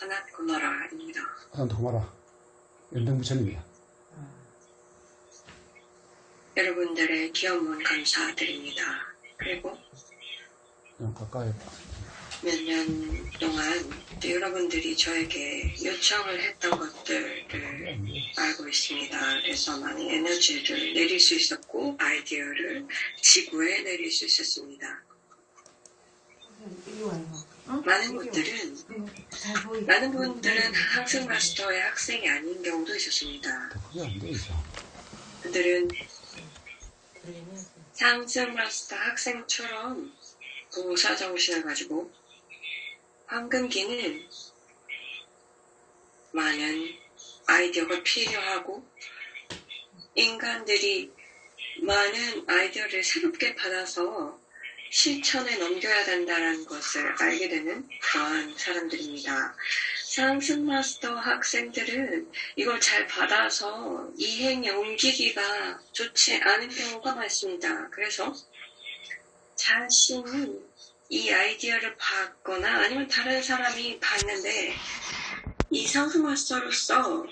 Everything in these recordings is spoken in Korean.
사나트 쿠마라입니다. 사나트 쿠마라 연등부처님이야. 여러분들의 기원문 감사드립니다. 그리고 가까이 몇 년 동안 여러분들이 저에게 요청을 했던 것들을 알고 있습니다. 그래서 많은 에너지를 내릴 수 있었고 아이디어를 지구에 내릴 수 있었습니다. 많은 분들은 학생 마스터의 학생이 아닌 경우도 있었습니다. 그들은 상승 마스터 학생처럼 봉사정신을 가지고 황금기는 많은 아이디어가 필요하고 인간들이 많은 아이디어를 새롭게 받아서 실천에 넘겨야 된다는 것을 알게 되는 그러한 사람들입니다. 상승 마스터 학생들은 이걸 잘 받아서 이행에 옮기기가 좋지 않은 경우가 많습니다. 그래서 자신이 이 아이디어를 받거나 아니면 다른 사람이 받는데 이 상승 마스터로서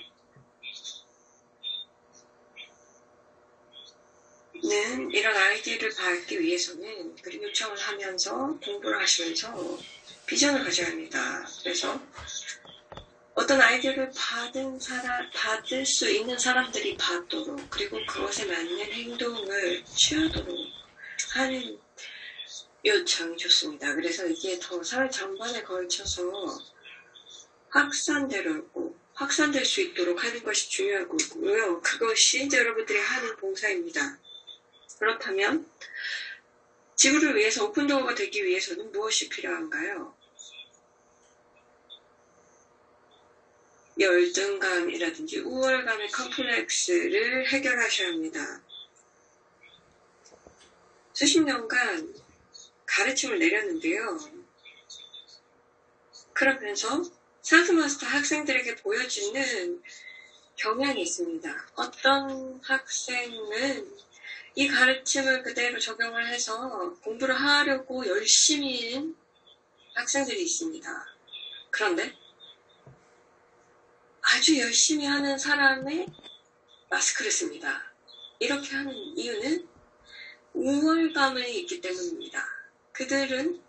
이런 아이디어를 받기 위해서는 그리고 요청을 하면서 공부를 하시면서 비전을 가져야 합니다. 그래서 어떤 아이디어를 받을 수 있는 사람들이 받도록 그리고 그것에 맞는 행동을 취하도록 하는 요청이 좋습니다. 그래서 이게 더 사회 전반에 걸쳐서 확산될 수 있도록 하는 것이 중요하고요. 그것이 이제 여러분들이 하는 봉사입니다. 그렇다면 지구를 위해서 오픈도어가 되기 위해서는 무엇이 필요한가요? 열등감이라든지 우월감의 컴플렉스를 해결하셔야 합니다. 수십 년간 가르침을 내렸는데요. 그러면서 상승마스터 학생들에게 보여지는 경향이 있습니다. 어떤 학생은 이 가르침을 그대로 적용을 해서 공부를 하려고 열심히 하는 학생들이 있습니다. 그런데 아주 열심히 하는 사람의 마스크를 씁니다. 이렇게 하는 이유는 우월감이 있기 때문입니다. 그들은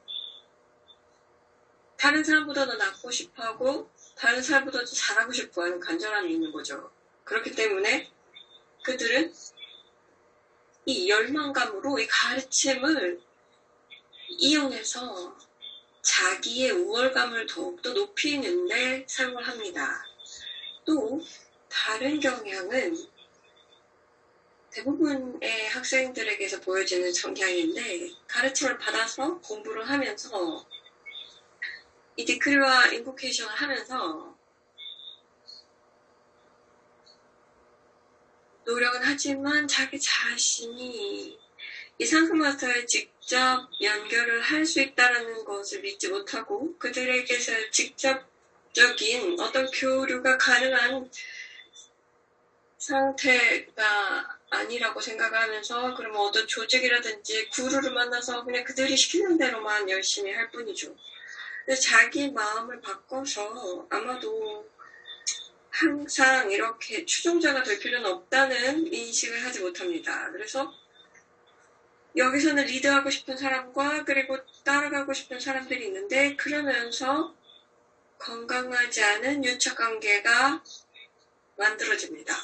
다른 사람보다 더 낫고 싶어하고 다른 사람보다 더 잘하고 싶어하는 간절함이 있는 거죠. 그렇기 때문에 그들은 이 열망감으로 이 가르침을 이용해서 자기의 우월감을 더욱더 높이는 데 사용을 합니다. 또 다른 경향은 대부분의 학생들에게서 보여지는 성향인데 가르침을 받아서 공부를 하면서 이 디크리와 인보케이션을 하면서 노력은 하지만 자기 자신이 이 상승마스터에 직접 연결을 할 수 있다는 것을 믿지 못하고 그들에게서 직접적인 어떤 교류가 가능한 상태가 아니라고 생각하면서 그러면 어떤 조직이라든지 구루를 만나서 그냥 그들이 시키는 대로만 열심히 할 뿐이죠. 근데 자기 마음을 바꿔서 아마도 항상 이렇게 추종자가 될 필요는 없다는 인식을 하지 못합니다. 그래서 여기서는 리드하고 싶은 사람과 그리고 따라가고 싶은 사람들이 있는데 그러면서 건강하지 않은 유착관계가 만들어집니다.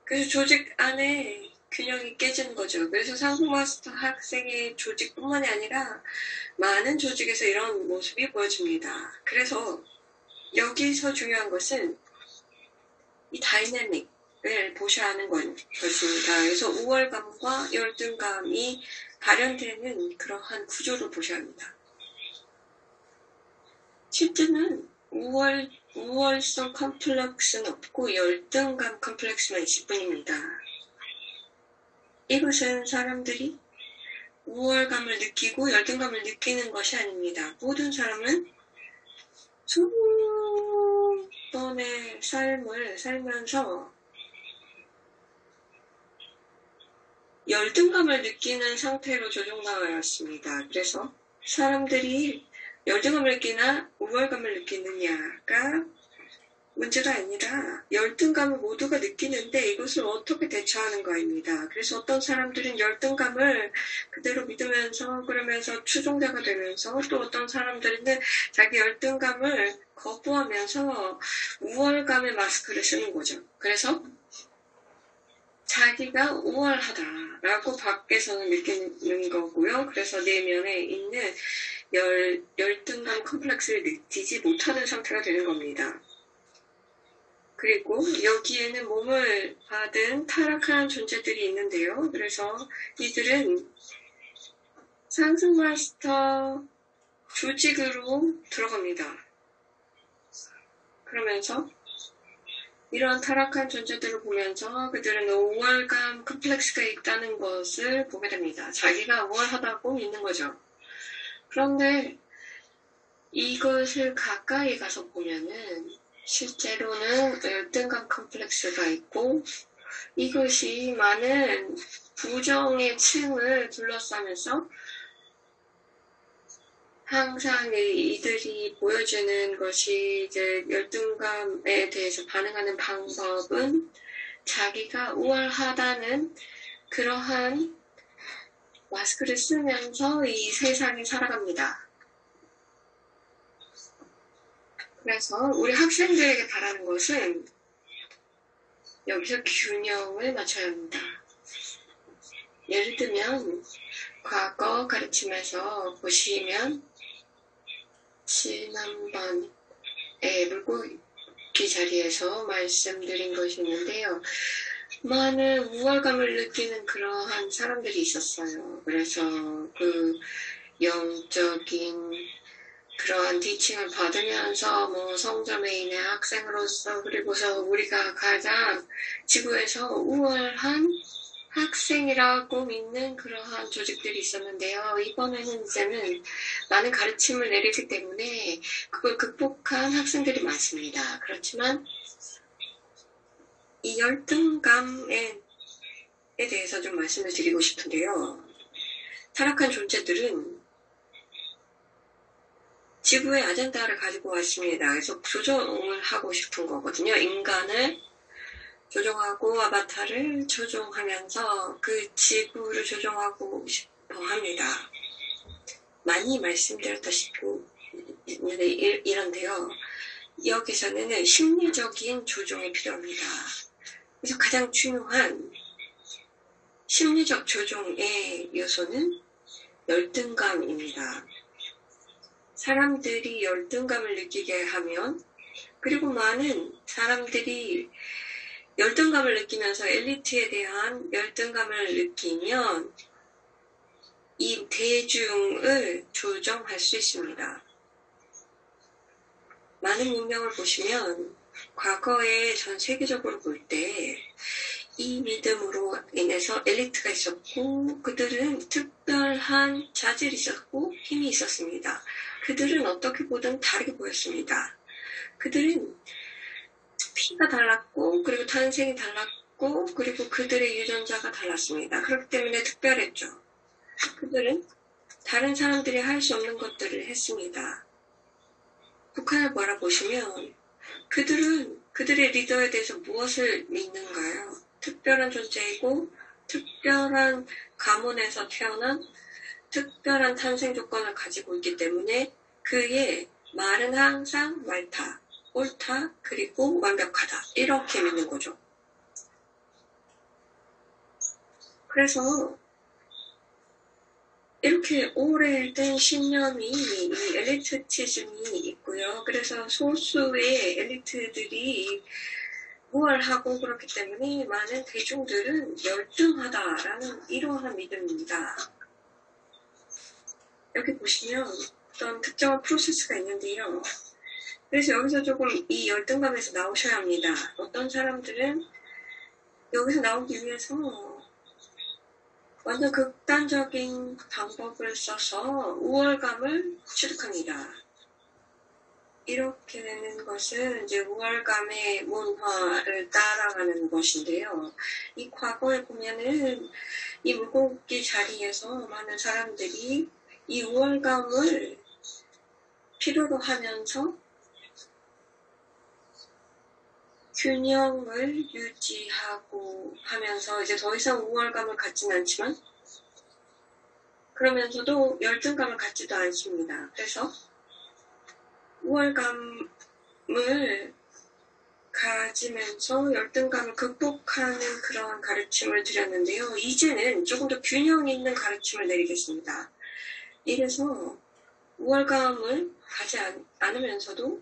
그래서 조직 안에 균형이 깨지는 거죠. 그래서 상승마스터 학생의 조직뿐만이 아니라 많은 조직에서 이런 모습이 보여집니다. 그래서 여기서 중요한 것은 이 다이내믹을 보셔야 하는 것입니다. 그래서 우월감과 열등감이 발현되는 그러한 구조를 보셔야 합니다. 실제는 우월성 컴플렉스는 없고 열등감 컴플렉스만 있을 뿐입니다. 이것은 사람들이 우월감을 느끼고 열등감을 느끼는 것이 아닙니다. 모든 사람은 수번의 삶을 살면서 열등감을 느끼는 상태로 조종당하였습니다. 그래서 사람들이 열등감을 느끼나 우월감을 느끼느냐가 문제가 아니라 열등감을 모두가 느끼는데 이것을 어떻게 대처하는가입니다. 그래서 어떤 사람들은 열등감을 그대로 믿으면서 그러면서 추종자가 되면서 또 어떤 사람들은 자기 열등감을 거부하면서 우월감의 마스크를 쓰는 거죠. 그래서 자기가 우월하다라고 밖에서는 느끼는 거고요. 그래서 내면에 있는 열등감 컴플렉스를 느끼지 못하는 상태가 되는 겁니다. 그리고 여기에는 몸을 받은 타락한 존재들이 있는데요. 그래서 이들은 상승 마스터 조직으로 들어갑니다. 그러면서 이러한 타락한 존재들을 보면서 그들은 우월감 컴플렉스가 있다는 것을 보게 됩니다. 자기가 우월하다고 믿는 거죠. 그런데 이것을 가까이 가서 보면은 실제로는 열등감 컴플렉스가 있고 이것이 많은 부정의 층을 둘러싸면서 항상 이들이 보여주는 것이 이제 열등감에 대해서 반응하는 방법은 자기가 우월하다는 그러한 마스크를 쓰면서 이 세상에 살아갑니다. 그래서 우리 학생들에게 바라는 것은 여기서 균형을 맞춰야 합니다. 예를 들면 과거 가르침에서 보시면 지난번에 물고기 자리에서 말씀드린 것이 있는데요. 많은 우월감을 느끼는 그러한 사람들이 있었어요. 그래서 그 영적인 그러한 티칭을 받으면서 성저메인의 학생으로서 그리고서 우리가 가장 지구에서 우월한 학생이라고 믿는 그러한 조직들이 있었는데요. 이번에는 이제는 많은 가르침을 내리기 때문에 그걸 극복한 학생들이 많습니다. 그렇지만 이 열등감에 대해서 좀 말씀을 드리고 싶은데요. 타락한 존재들은 지구의 아젠다를 가지고 왔습니다. 그래서 조종을 하고 싶은 거거든요. 인간을 조종하고 아바타를 조종하면서 그 지구를 조종하고 싶어 합니다. 많이 말씀드렸다시피 이런데요. 여기서는 심리적인 조종이 필요합니다. 그래서 가장 중요한 심리적 조종의 요소는 열등감입니다. 사람들이 열등감을 느끼게 하면 그리고 많은 사람들이 열등감을 느끼면서 엘리트에 대한 열등감을 느끼면 이 대중을 조정할 수 있습니다. 많은 문명을 보시면 과거에 전 세계적으로 볼 때 이 믿음으로 인해서 엘리트가 있었고 그들은 특별한 자질이 있었고 힘이 있었습니다. 그들은 어떻게 보든 다르게 보였습니다. 그들은 피가 달랐고 그리고 탄생이 달랐고 그리고 그들의 유전자가 달랐습니다. 그렇기 때문에 특별했죠. 그들은 다른 사람들이 할 수 없는 것들을 했습니다. 북한을 바라보시면 그들은 그들의 리더에 대해서 무엇을 믿는가요? 특별한 존재이고 특별한 가문에서 태어난 특별한 탄생 조건을 가지고 있기 때문에 그의 말은 항상 옳다, 그리고 완벽하다. 이렇게 믿는 거죠. 그래서 이렇게 오래된 신념이 이 엘리트치즘이 있고요. 그래서 소수의 엘리트들이 우월하고 그렇기 때문에 많은 대중들은 열등하다라는 이러한 믿음입니다. 여기 보시면 어떤 특정한 프로세스가 있는데요. 그래서 여기서 조금 이 열등감에서 나오셔야 합니다. 어떤 사람들은 여기서 나오기 위해서 완전 극단적인 방법을 써서 우월감을 취득합니다. 이렇게 되는 것은 이제 우월감의 문화를 따라가는 것인데요. 이 과거에 보면은 이 물고기 자리에서 많은 사람들이 이 우월감을 필요로 하면서 균형을 유지하고 하면서 이제 더 이상 우월감을 갖지는 않지만 그러면서도 열등감을 갖지도 않습니다. 그래서 우월감을 가지면서 열등감을 극복하는 그런 가르침을 드렸는데요. 이제는 조금 더 균형 있는 가르침을 내리겠습니다. 이래서 우월감을 가지 않으면서도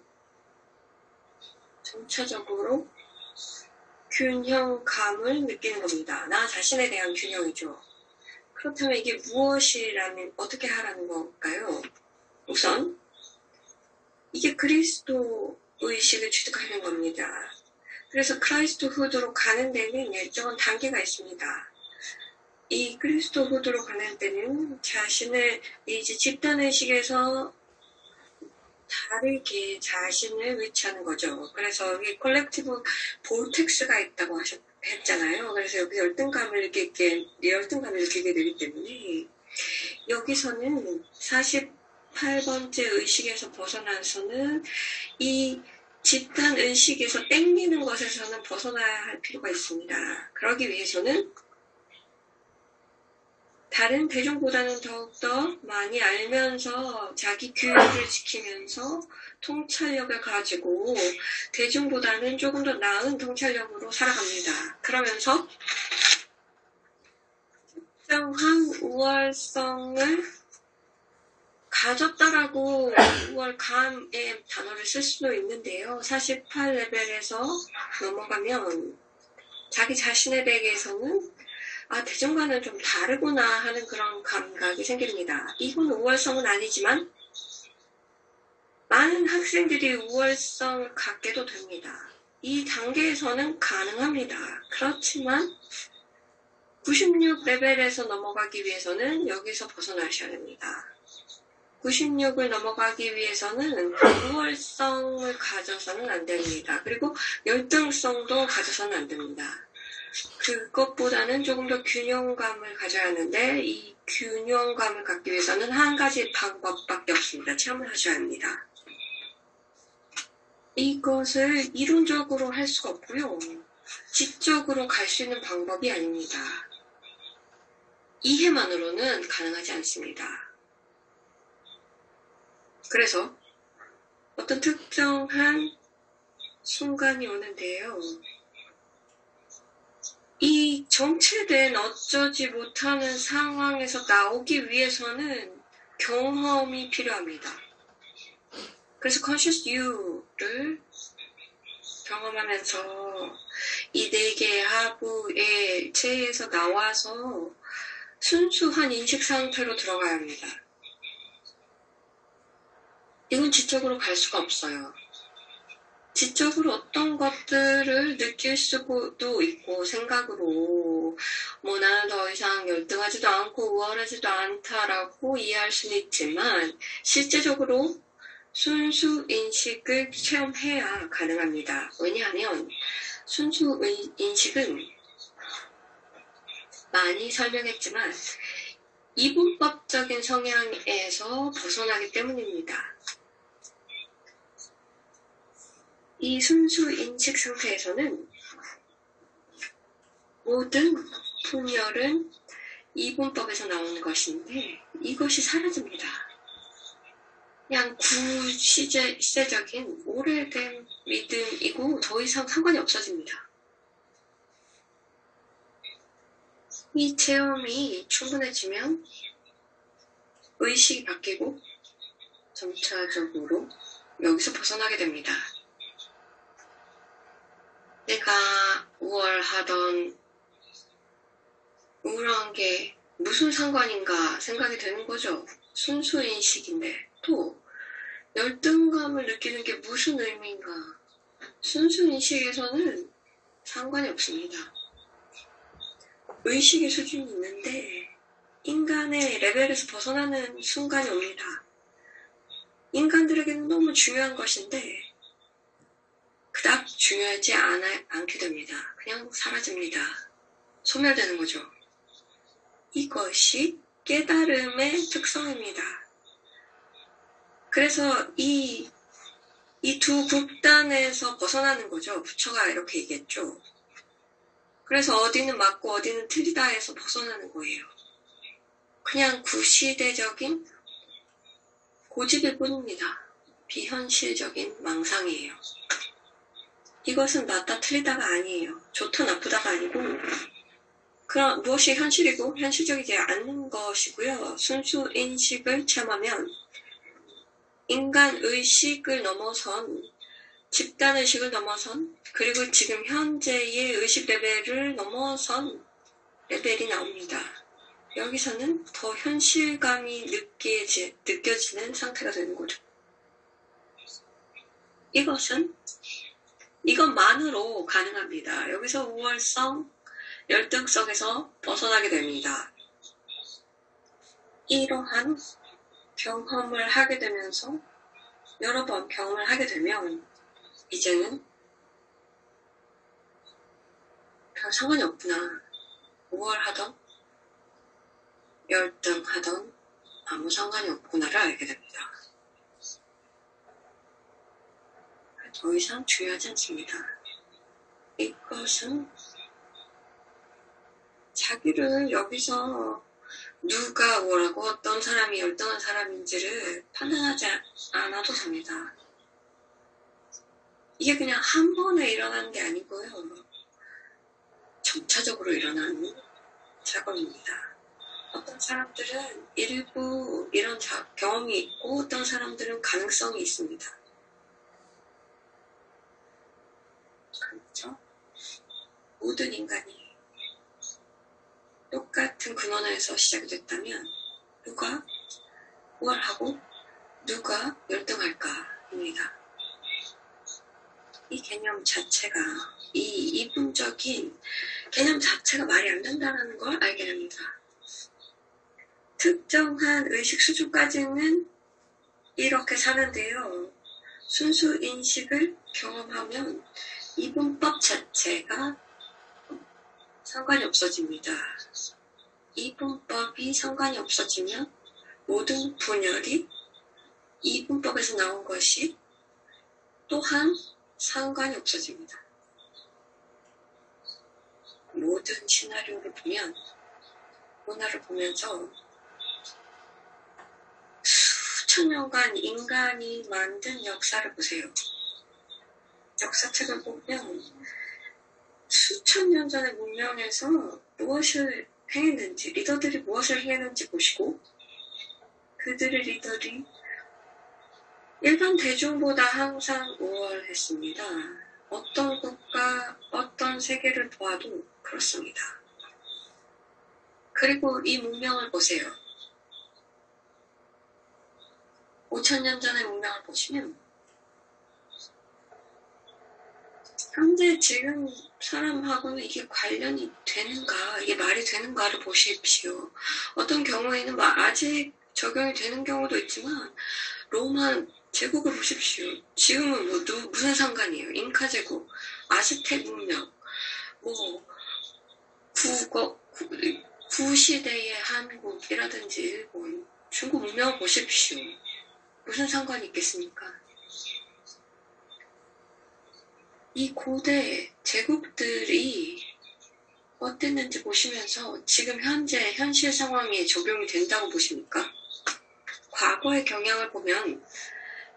점차적으로 균형감을 느끼는 겁니다. 나 자신에 대한 균형이죠. 그렇다면 이게 무엇이라는, 어떻게 하라는 걸까요? 우선 이게 그리스도 의식을 취득하는 겁니다. 그래서 크라이스트 후드로 가는 데는 일정한 단계가 있습니다. 이 그리스도 후드로 가는 데는 자신을 이제 집단의식에서 다르게 자신을 위치하는 거죠. 그래서 여기 콜렉티브 볼텍스가 있다고 했잖아요. 그래서 여기 열등감을 느끼게 되기 때문에 여기서는 48번째 의식에서 벗어나서는 이 집단 의식에서 땡기는 것에서는 벗어나야 할 필요가 있습니다. 그러기 위해서는 다른 대중보다는 더욱더 많이 알면서 자기 규율을 지키면서 통찰력을 가지고 대중보다는 조금 더 나은 통찰력으로 살아갑니다. 그러면서 특정한 우월성을 가졌다라고 우월감의 단어를 쓸 수도 있는데요. 48레벨에서 넘어가면 자기 자신에 대해서는 대중과는 좀 다르구나 하는 그런 감각이 생깁니다. 이건 우월성은 아니지만 많은 학생들이 우월성을 갖게도 됩니다. 이 단계에서는 가능합니다. 그렇지만 96레벨에서 넘어가기 위해서는 여기서 벗어나셔야 됩니다. 96을 넘어가기 위해서는 우월성을 가져서는 안 됩니다. 그리고 열등성도 가져서는 안 됩니다. 그것보다는 조금 더 균형감을 가져야 하는데 이 균형감을 갖기 위해서는 한 가지 방법밖에 없습니다. 체험을 하셔야 합니다. 이것을 이론적으로 할 수가 없고요. 지적으로 갈 수 있는 방법이 아닙니다. 이해만으로는 가능하지 않습니다. 그래서 어떤 특정한 순간이 오는데요. 이 정체된 어쩌지 못하는 상황에서 나오기 위해서는 경험이 필요합니다. 그래서 Conscious You를 경험하면서 이 4개의 하부의 체에서 나와서 순수한 인식 상태로 들어가야 합니다. 이건 지적으로 갈 수가 없어요. 지적으로 어떤 것들을 느낄 수도 있고 생각으로 나는 더 이상 열등하지도 않고 우월하지도 않다라고 이해할 수는 있지만 실제적으로 순수 인식을 체험해야 가능합니다. 왜냐하면 순수 인식은 많이 설명했지만 이분법적인 성향에서 벗어나기 때문입니다. 이 순수 인식 상태에서는 모든 분열은 이분법에서 나오는 것인데 이것이 사라집니다. 그냥 구시대적인 오래된 믿음이고 더 이상 상관이 없어집니다. 이 체험이 충분해지면 의식이 바뀌고 점차적으로 여기서 벗어나게 됩니다. 내가 우월하던 우울한 게 무슨 상관인가 생각이 되는 거죠. 순수 인식인데 또 열등감을 느끼는 게 무슨 의미인가. 순수 인식에서는 상관이 없습니다. 의식의 수준이 있는데 인간의 레벨에서 벗어나는 순간이 옵니다. 인간들에게는 너무 중요한 것인데 그닥 중요하지 않게 됩니다. 그냥 사라집니다. 소멸되는 거죠. 이것이 깨달음의 특성입니다. 그래서 이 두 극단에서 벗어나는 거죠. 부처가 이렇게 얘기했죠. 그래서 어디는 맞고 어디는 틀리다 해서 벗어나는 거예요. 그냥 구시대적인 고집일 뿐입니다. 비현실적인 망상이에요. 이것은 맞다 틀리다가 아니에요. 좋다 나쁘다가 아니고 그럼 무엇이 현실이고 현실적이지 않는 것이고요. 순수 인식을 체험하면 인간 의식을 넘어선 집단 의식을 넘어선 그리고 지금 현재의 의식 레벨을 넘어선 레벨이 나옵니다. 여기서는 더 현실감이 느껴지는 상태가 되는 거죠. 이것만으로 가능합니다. 여기서 우월성, 열등성에서 벗어나게 됩니다. 이러한 경험을 하게 되면서 여러 번 경험을 하게 되면 이제는 별 상관이 없구나. 우월하던 열등하던 아무 상관이 없구나를 알게 됩니다. 더 이상 중요하지 않습니다. 이것은 자기를 여기서 누가 뭐라고 어떤 사람이 열등한 사람인지를 판단하지 않아도 됩니다. 이게 그냥 한 번에 일어나는 게 아니고요. 점차적으로 일어나는 작업입니다. 어떤 사람들은 일부 이런 경험이 있고 어떤 사람들은 가능성이 있습니다. 그렇죠? 모든 인간이 똑같은 근원에서 시작이 됐다면 누가 우월하고 누가 열등할까입니다. 이 개념 자체가 이 이분적인 개념 자체가 말이 안 된다는 걸 알게 됩니다. 특정한 의식 수준까지는 이렇게 사는데요. 순수 인식을 경험하면 이분법 자체가 상관이 없어집니다. 이분법이 상관이 없어지면 모든 분열이 이분법에서 나온 것이 또한 상관이 없어집니다. 모든 시나리오를 보면 문화를 보면서 수천 년간 인간이 만든 역사를 보세요. 역사책을 보면 수천 년 전의 문명에서 무엇을 행했는지, 리더들이 무엇을 행했는지 보시고 그들의 리더들이 일반 대중보다 항상 우월했습니다. 어떤 국가, 어떤 세계를 보아도 그렇습니다. 그리고 이 문명을 보세요. 5,000년 전의 문명을 보시면 현재 지금 사람하고는 이게 관련이 되는가, 이게 말이 되는가를 보십시오. 어떤 경우에는 아직 적용이 되는 경우도 있지만 로마 제국을 보십시오. 지금은 무슨 상관이에요? 잉카 제국, 아즈텍 문명, 구시대의 한국이라든지 일본, 중국 문명을 보십시오. 무슨 상관이 있겠습니까? 이 고대 제국들이 어땠는지 보시면서 지금 현재 현실 상황에 적용이 된다고 보십니까? 과거의 경향을 보면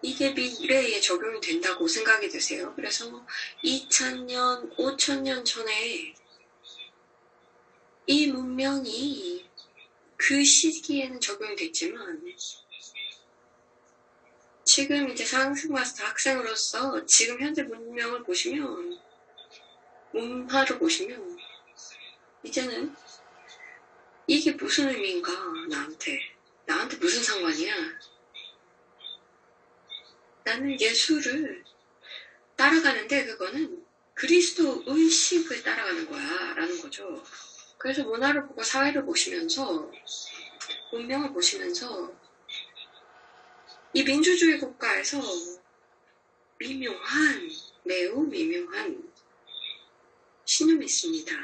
이게 미래에 적용이 된다고 생각이 되세요. 그래서 2000년, 5000년 전에 이 문명이 그 시기에는 적용이 됐지만 지금 이제 상승마스터 학생으로서 지금 현재 문명을 보시면, 문화를 보시면 이제는 이게 무슨 의미인가, 나한테 무슨 상관이야? 나는 예수를 따라가는데 그거는 그리스도 의식을 따라가는 거야 라는 거죠. 그래서 문화를 보고 사회를 보시면서 문명을 보시면서 이 민주주의 국가에서 매우 미묘한 신념이 있습니다.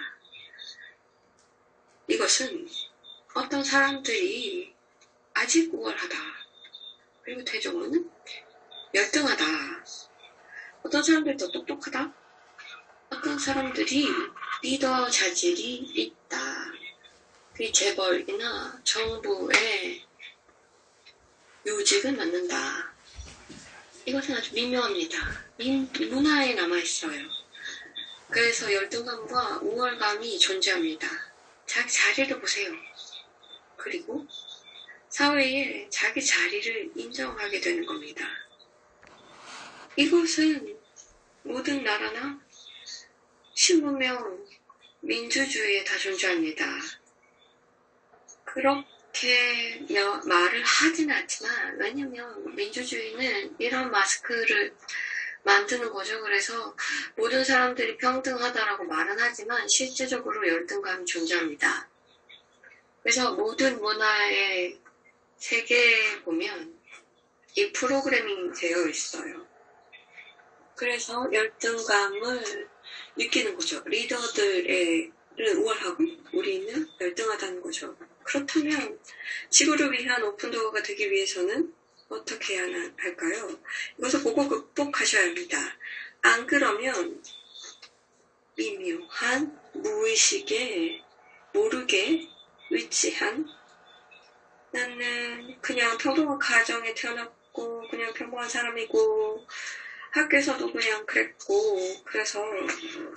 이것은 어떤 사람들이 아직 우월하다, 그리고 대조문은 열등하다. 어떤 사람들이 더 똑똑하다. 어떤 사람들이 리더 자질이 있다. 그 재벌이나 정부의 요직을 맡는다. 이것은 아주 미묘합니다. 문화에 남아있어요. 그래서 열등감과 우월감이 존재합니다. 자기 자리를 보세요. 그리고 사회에 자기 자리를 인정하게 되는 겁니다. 이것은 모든 나라나 신문명 민주주의에 다 존재합니다. 그렇게 말을 하진 않지만, 왜냐면 민주주의는 이런 마스크를 만드는 거죠. 그래서 모든 사람들이 평등하다라고 말은 하지만 실제적으로 열등감이 존재합니다. 그래서 모든 문화의 세계에 보면 이 프로그래밍이 되어 있어요. 그래서 열등감을 느끼는 거죠. 리더들을 우월하고 우리는 열등하다는 거죠. 그렇다면 지구를 위한 오픈도어가 되기 위해서는 어떻게 해야 할까요? 이것을 보고 극복하셔야 합니다. 안 그러면 미묘한 무의식에 모르게 위치한 나는 그냥 평범한 가정에 태어났고 그냥 평범한 사람이고 학교에서도 그냥 그랬고 그래서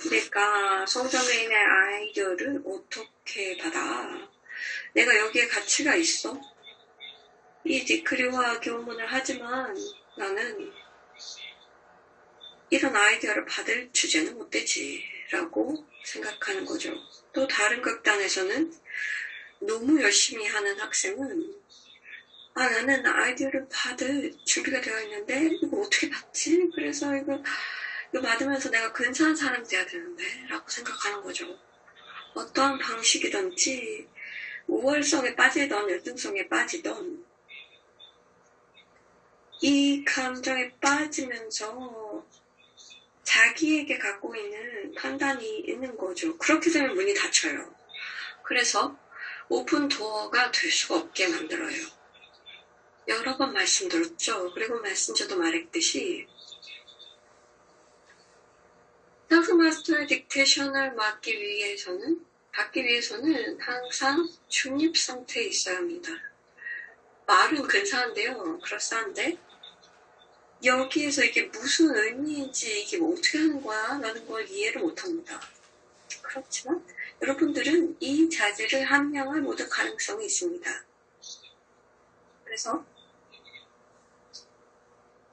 내가 성장인의 아이디어를 어떻게 받아? 내가 여기에 가치가 있어? 이 디크리와 교문을 하지만 나는 이런 아이디어를 받을 주제는 못 되지 라고 생각하는 거죠. 또 다른 극단에서는 너무 열심히 하는 학생은 나는 아이디어를 받을 준비가 되어 있는데 이거 어떻게 받지? 그래서 이거 받으면서 내가 근사한 사람이 돼야 되는데 라고 생각하는 거죠. 어떠한 방식이든지 우월성에 빠지던 열등성에 빠지던 이 감정에 빠지면서 자기에게 갖고 있는 판단이 있는 거죠. 그렇게 되면 문이 닫혀요. 그래서 오픈 도어가 될 수가 없게 만들어요. 여러 번 말씀드렸죠. 그리고 메신저도 말했듯이 셀프마스터의 딕테이션을 받기 위해서는 항상 중립 상태에 있어야 합니다. 말은 근사한데요. 그럴싸한데 여기에서 이게 무슨 의미인지 이게 뭐 어떻게 하는 거야? 라는 걸 이해를 못합니다. 그렇지만 여러분들은 이 자질을 함양할 모든 가능성이 있습니다. 그래서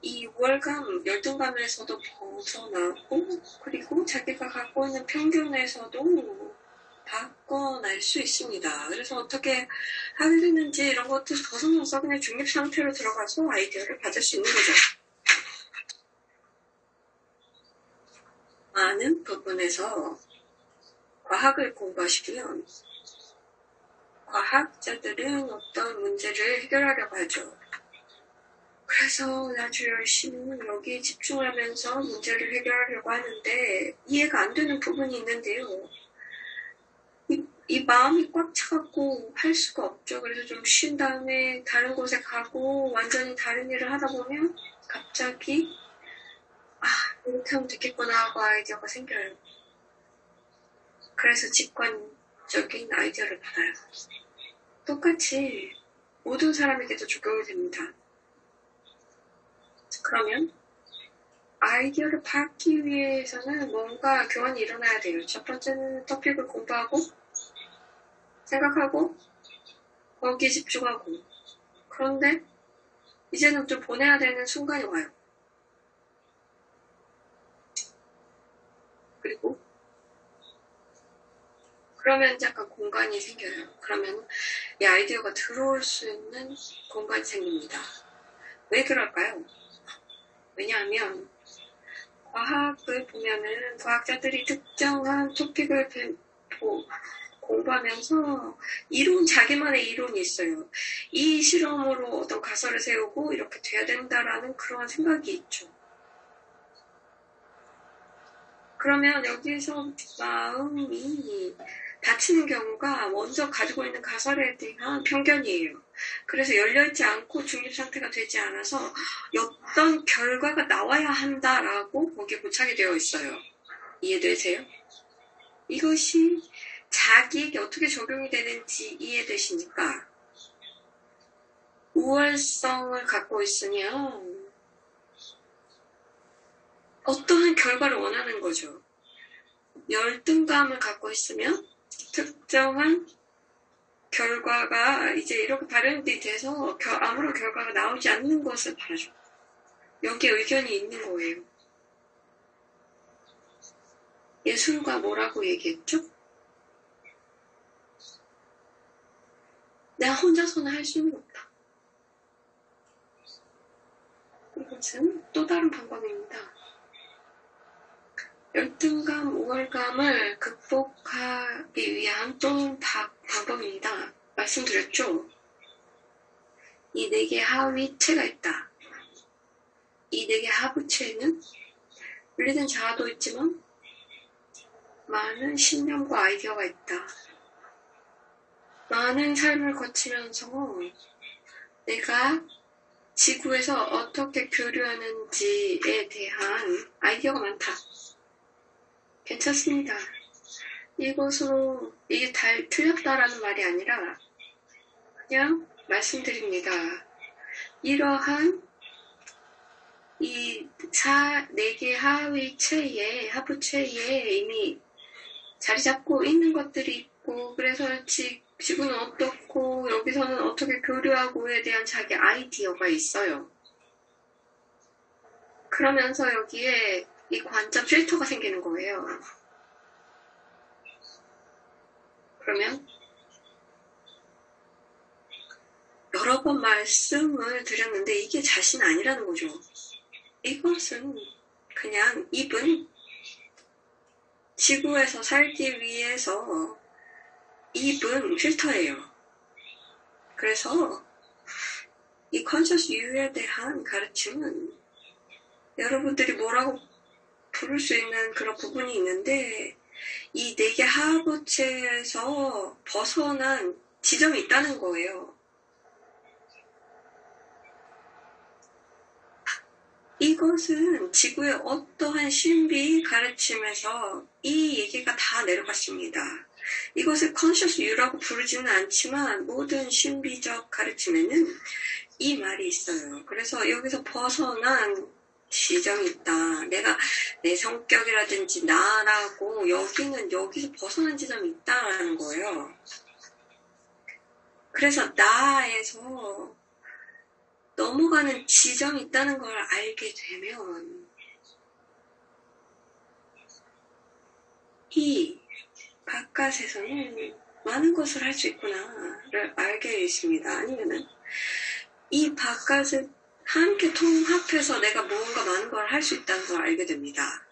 이 우월감, 열등감에서도 벗어나고 그리고 자기가 갖고 있는 편견에서도 바꿔낼 수 있습니다. 그래서 어떻게 하게 되는지 이런 것들 벗어나서 그냥 중립 상태로 들어가서 아이디어를 받을 수 있는 거죠. 많은 부분에서 과학을 공부하시면 과학자들은 어떤 문제를 해결하려고 하죠. 그래서 아주 열심히 여기에 집중을 하면서 문제를 해결하려고 하는데 이해가 안 되는 부분이 있는데요. 이 마음이 꽉 차갖고 할 수가 없죠. 그래서 좀 쉰 다음에 다른 곳에 가고 완전히 다른 일을 하다 보면 갑자기 이렇게 하면 되겠구나 하고 아이디어가 생겨요. 그래서 직관적인 아이디어를 받아요. 똑같이 모든 사람에게도 적용이 됩니다. 그러면 아이디어를 받기 위해서는 뭔가 교환이 일어나야 돼요. 첫 번째는 토픽을 공부하고 생각하고 거기에 집중하고 그런데 이제는 좀 보내야 되는 순간이 와요. 그리고 그러면 약간 공간이 생겨요. 그러면 이 아이디어가 들어올 수 있는 공간이 생깁니다. 왜 그럴까요? 왜냐하면 과학을 보면은 과학자들이 특정한 토픽을 공부하면서 자기만의 이론이 있어요. 이 실험으로 어떤 가설을 세우고 이렇게 돼야 된다라는 그러한 생각이 있죠. 그러면 여기서 마음이 다치는 경우가 먼저 가지고 있는 가설에 대한 편견이에요. 그래서 열려있지 않고 중립상태가 되지 않아서 어떤 결과가 나와야 한다라고 거기에 고착이 되어 있어요. 이해되세요? 이것이 자기에게 어떻게 적용이 되는지 이해되시니까 우월성을 갖고 있으면 어떠한 결과를 원하는 거죠. 열등감을 갖고 있으면 특정한 결과가 이제 이렇게 발현이 돼서 아무런 결과가 나오지 않는 것을 바라죠. 여기에 의견이 있는 거예요. 예술가 뭐라고 얘기했죠? 내가 혼자서는 할 수는 없다. 이것은 또 다른 방법입니다. 열등감, 우월감을 극복하기 위한 또 방법입니다. 말씀드렸죠? 이 4개의 하위체가 있다. 이 4개의 하부체에는 분리된 자아도 있지만 많은 신념과 아이디어가 있다. 많은 삶을 거치면서 내가 지구에서 어떻게 교류하는지에 대한 아이디어가 많다. 괜찮습니다. 이것으로 이게 틀렸다라는 말이 아니라 그냥 말씀드립니다. 이러한 이 4개 하위체에 하부체에 이미 자리 잡고 있는 것들이 있고 그래서 지구는 어떻고 여기서는 어떻게 교류하고에 대한 자기 아이디어가 있어요. 그러면서 여기에 이 관점 필터가 생기는 거예요. 그러면 여러 번 말씀을 드렸는데 이게 자신 아니라는 거죠. 이것은 그냥 입은 지구에서 살기 위해서 입은 필터예요. 그래서 이 컨셔스 유에 대한 가르침은 여러분들이 뭐라고 부를 수 있는 그런 부분이 있는데 이 4개 하부체에서 벗어난 지점이 있다는 거예요. 이것은 지구의 어떠한 신비 가르침에서 이 얘기가 다 내려갔습니다. 이것을 컨셔스 유라고 부르지는 않지만 모든 신비적 가르침에는 이 말이 있어요. 그래서 여기서 벗어난 지점이 있다. 내가 내 성격이라든지 나라고 여기서 벗어난 지점이 있다라는 거예요. 그래서 나에서 넘어가는 지점이 있다는 걸 알게 되면 이 바깥에서는 많은 것을 할 수 있구나를 알게 됐습니다. 아니면은 이 바깥을 함께 통합해서 내가 무언가 많은 걸 할 수 있다는 걸 알게 됩니다.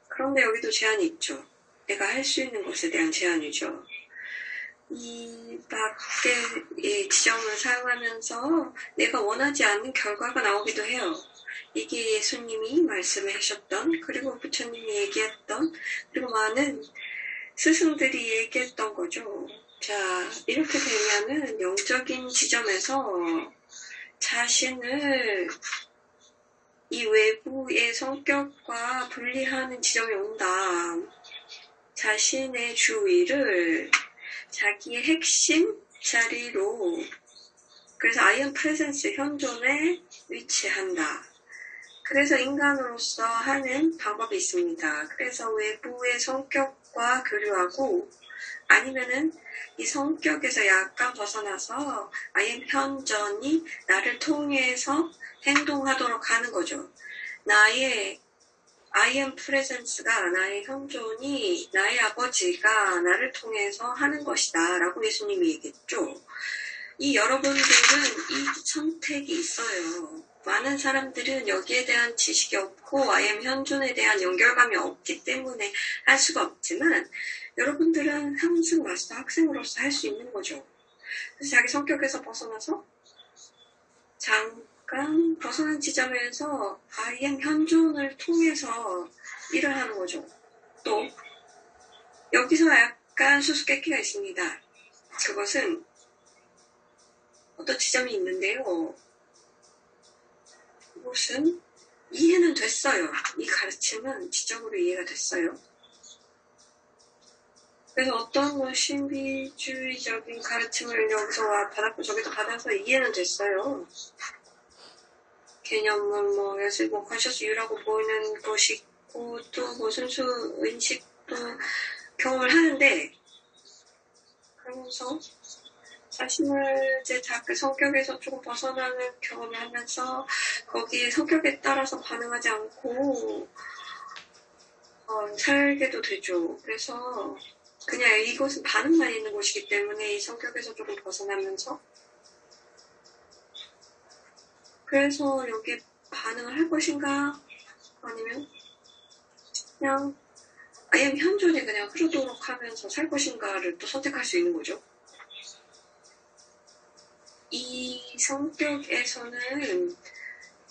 그런데 여기도 제한이 있죠. 내가 할 수 있는 것에 대한 제한이죠. 이 밖의 지점을 사용하면서 내가 원하지 않는 결과가 나오기도 해요. 이게 예수님이 말씀하셨던, 그리고 부처님이 얘기했던, 그리고 많은 스승들이 얘기했던 거죠. 자, 이렇게 되면은 영적인 지점에서 자신을 이 외부의 성격과 분리하는 지점이 온다. 자신의 주의를 자기의 핵심 자리로, 그래서 I am presence 현존에 위치한다. 그래서 인간으로서 하는 방법이 있습니다. 그래서 외부의 성격과 교류하고 아니면은 이 성격에서 약간 벗어나서 I am 현존이 나를 통해서 행동하도록 하는 거죠. 나의 I am presence가 나의 현존이 나의 아버지가 나를 통해서 하는 것이다 라고 예수님이 얘기했죠. 이 여러분들은 이 선택이 있어요. 많은 사람들은 여기에 대한 지식이 없고 I am 현존에 대한 연결감이 없기 때문에 할 수가 없지만 여러분들은 현승으로서 학생으로서 할 수 있는 거죠. 그래서 자기 성격에서 벗어나서 잠깐 벗어난 지점에서 I am 현존을 통해서 일을 하는 거죠. 또 여기서 약간 수수께끼가 있습니다. 그것은 어떤 지점이 있는데요. 이것은 이해는 됐어요. 이 가르침은 지적으로 이해가 됐어요. 그래서 어떤 신비주의적인 가르침을 여기서 받았고 저기서 받아서 이해는 됐어요. 개념은 예를 컨셔스 유라고 보이는 것이 있고 또 순수 의식도 경험을 하는데 그러면서 자신을 제 자기 성격에서 조금 벗어나는 경험을 하면서 거기에 성격에 따라서 반응하지 않고 살게도 되죠. 그래서 그냥 이곳은 반응만 있는 곳이기 때문에 이 성격에서 조금 벗어나면서 그래서 여기 반응을 할 것인가 아니면 그냥 아예 현존이 그냥 흐르도록 하면서 살 것인가를 또 선택할 수 있는 거죠. 이 성격에서는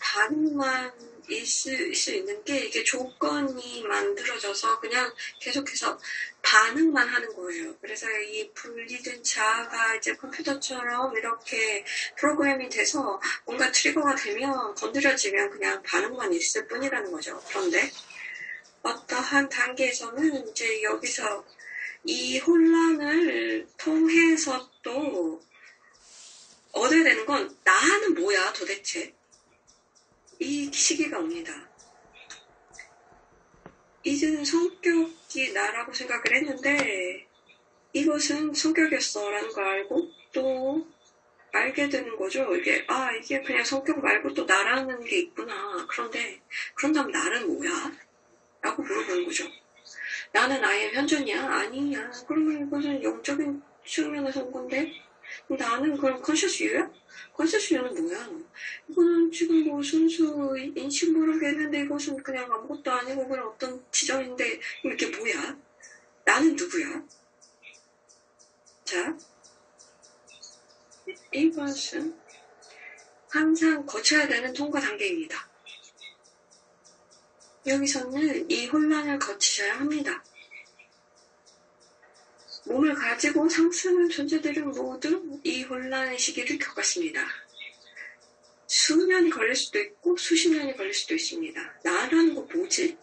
반응만 있을 수 있는 게 이게 조건이 만들어져서 그냥 계속해서 반응만 하는 거예요. 그래서 이 분리된 자아가 이제 컴퓨터처럼 이렇게 프로그래밍이 돼서 뭔가 트리거가 되면 건드려지면 그냥 반응만 있을 뿐이라는 거죠. 그런데 어떠한 단계에서는 이제 여기서 이 혼란을 통해서 또 얻어야 되는 건 나는 뭐야 도대체? 이 시기가 옵니다. 이제는 성격이 나라고 생각을 했는데 이것은 성격이었어 라는 걸 알고 또 알게 되는 거죠. 이게 그냥 성격 말고 또 나라는 게 있구나. 그런다면 나는 뭐야? 라고 물어보는 거죠. 나는 아예 현존이야? 아니야. 그러면 이것은 영적인 측면에서 온 건데 나는 그럼 컨셔스 유야? 컨셔스 유는 뭐야? 이거는 지금 순수 인식 모르겠는데 이것은 그냥 아무것도 아니고 그냥 어떤 지점인데 이게 뭐야? 나는 누구야? 자, 이것은 항상 거쳐야 되는 통과 단계입니다. 여기서는 이 혼란을 거치셔야 합니다. 몸을 가지고 상승한 존재들은 모두 이 혼란의 시기를 겪었습니다. 수년이 걸릴 수도 있고 수십 년이 걸릴 수도 있습니다. 나라는 거 뭐지?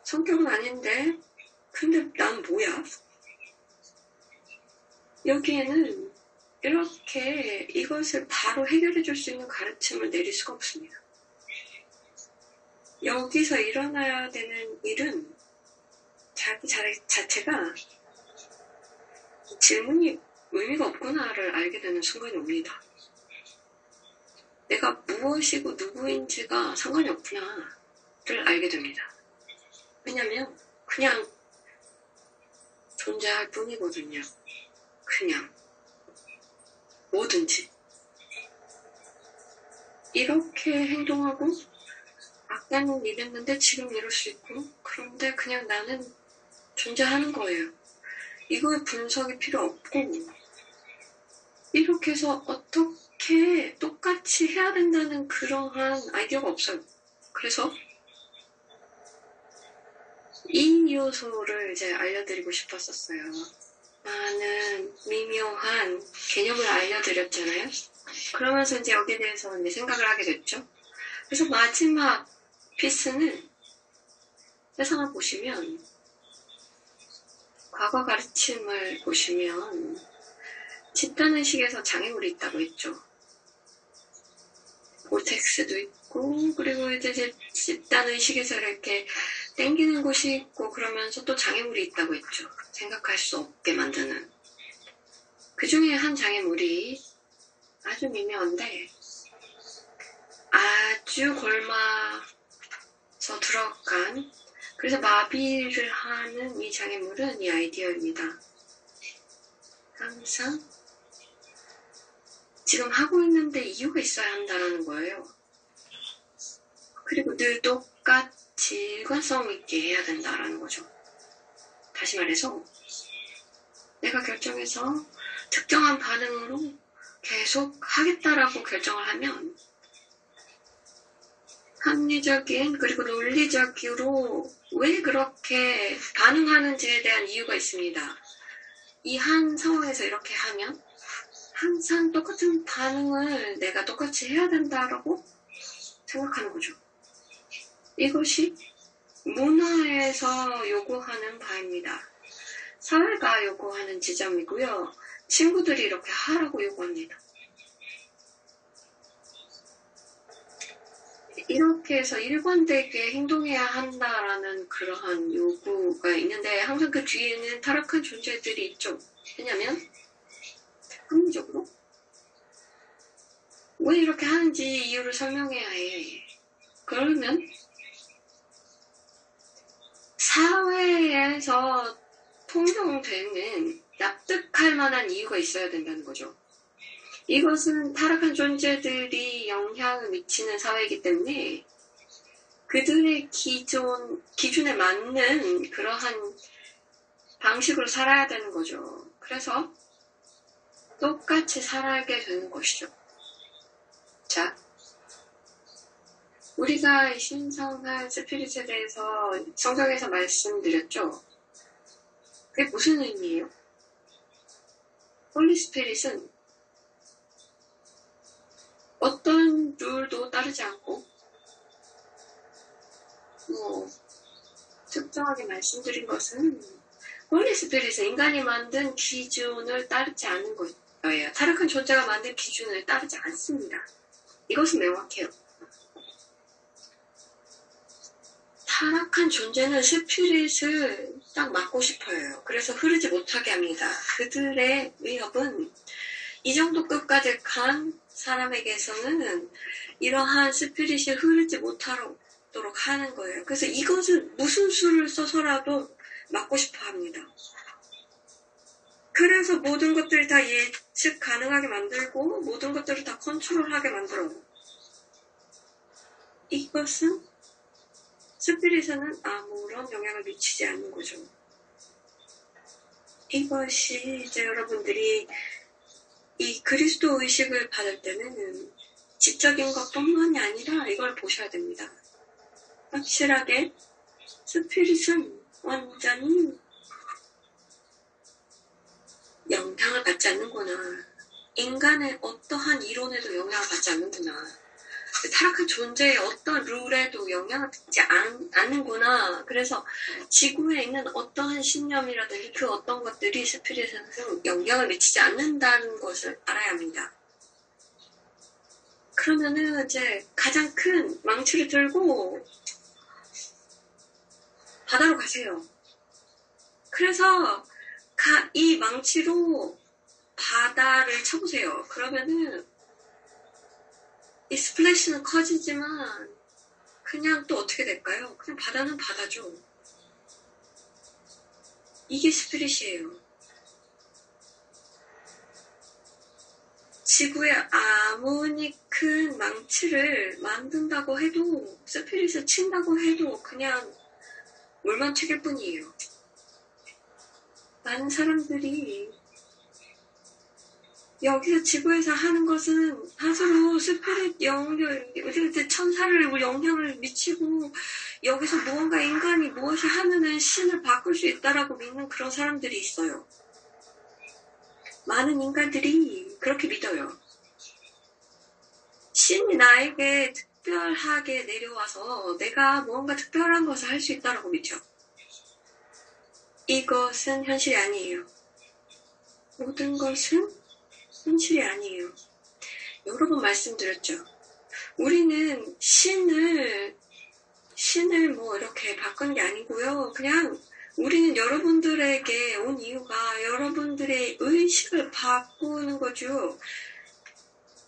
성격은 아닌데 근데 난 뭐야? 여기에는 이렇게 이것을 바로 해결해 줄 수 있는 가르침을 내릴 수가 없습니다. 여기서 일어나야 되는 일은 자기 자체가 질문이 의미가 없구나를 알게 되는 순간이 옵니다. 내가 무엇이고 누구인지가 상관이 없구나를 알게 됩니다. 왜냐면 그냥 존재할 뿐이거든요. 그냥 뭐든지 이렇게 행동하고 아까는 이랬는데 지금 이럴 수 있고 그런데 그냥 나는 존재하는 거예요. 이거의 분석이 필요 없고 이렇게 해서 어떻게 똑같이 해야 된다는 그러한 아이디어가 없어요. 그래서 이 요소를 이제 알려드리고 싶었었어요. 많은 미묘한 개념을 알려드렸잖아요. 그러면서 이제 여기에 대해서 이제 생각을 하게 됐죠. 그래서 마지막 피스는 세상을 보시면 과거 가르침을 보시면 집단의식에서 장애물이 있다고 했죠. 볼텍스도 있고 그리고 이제 집단의식에서 이렇게 땡기는 곳이 있고 그러면서 또 장애물이 있다고 했죠. 생각할 수 없게 만드는. 그 중에 한 장애물이 아주 미묘한데 아주 골마서 들어간 그래서 마비를 하는 이 장애물은 이 아이디어입니다. 항상 지금 하고 있는데 이유가 있어야 한다는 거예요. 그리고 늘 똑같이 일관성 있게 해야 된다는 거죠. 다시 말해서 내가 결정해서 특정한 반응으로 계속 하겠다라고 결정을 하면 합리적인 그리고 논리적으로 왜 그렇게 반응하는지에 대한 이유가 있습니다. 이 한 상황에서 이렇게 하면 항상 똑같은 반응을 내가 똑같이 해야 된다라고 생각하는 거죠. 이것이 문화에서 요구하는 바입니다. 사회가 요구하는 지점이고요. 친구들이 이렇게 하라고 요구합니다. 이렇게 해서 일관되게 행동해야 한다라는 그러한 요구가 있는데 항상 그 뒤에는 타락한 존재들이 있죠. 왜냐면 합리적으로 왜 이렇게 하는지 이유를 설명해야 해. 그러면 사회에서 통용되는 납득할 만한 이유가 있어야 된다는 거죠. 이것은 타락한 존재들이 영향을 미치는 사회이기 때문에 그들의 기준에 맞는 그러한 방식으로 살아야 되는 거죠. 그래서 똑같이 살아게 되는 것이죠. 자, 우리가 신성한 스피릿에 대해서 성경에서 말씀드렸죠. 그게 무슨 의미예요? 홀리 스피릿은 어떤 룰도 따르지 않고 특정하게 말씀드린 것은 홀리 스피릿은 인간이 만든 기준을 따르지 않는 거예요. 타락한 존재가 만든 기준을 따르지 않습니다. 이것은 명확해요. 타락한 존재는 스피릿을 딱 막고 싶어요. 그래서 흐르지 못하게 합니다. 그들의 위협은 이 정도 끝까지 간 사람에게서는 이러한 스피릿이 흐르지 못하도록 하는 거예요. 그래서 이것은 무슨 수를 써서라도 막고 싶어 합니다. 그래서 모든 것들을 다 예측 가능하게 만들고 모든 것들을 다 컨트롤하게 만들어요. 이것은 스피릿에는 아무런 영향을 미치지 않는 거죠. 이것이 이제 여러분들이 이 그리스도 의식을 받을 때는 지적인 것뿐만이 아니라 이걸 보셔야 됩니다. 확실하게 스피릿은 완전히 영향을 받지 않는구나. 인간의 어떠한 이론에도 영향을 받지 않는구나. 타락한 존재의 어떤 룰에도 영향을 받지 않는구나. 그래서 지구에 있는 어떠한 신념이라든지 그 어떤 것들이 스피릿에는 영향을 미치지 않는다는 것을 알아야 합니다. 그러면은 이제 가장 큰 망치를 들고 바다로 가세요. 그래서 이 망치로 바다를 쳐보세요. 그러면은 이 스플래시는 커지지만 그냥 또 어떻게 될까요? 그냥 바다는 바다죠. 이게 스피릿이에요. 지구에 아무리 큰 망치를 만든다고 해도 스피릿을 친다고 해도 그냥 물망치일 뿐이에요. 많은 사람들이 여기서 지구에서 하는 것은 스스로 스피릿 천사를 영향을 미치고 여기서 무언가 인간이 무엇이 하면은 신을 바꿀 수 있다라고 믿는 그런 사람들이 있어요. 많은 인간들이 그렇게 믿어요. 신이 나에게 특별하게 내려와서 내가 무언가 특별한 것을 할 수 있다라고 믿죠. 이것은 현실이 아니에요. 모든 것은 현실이 아니에요. 여러 번 말씀드렸죠. 우리는 신을 이렇게 바꾼 게 아니고요. 그냥 우리는 여러분들에게 온 이유가 여러분들의 의식을 바꾸는 거죠.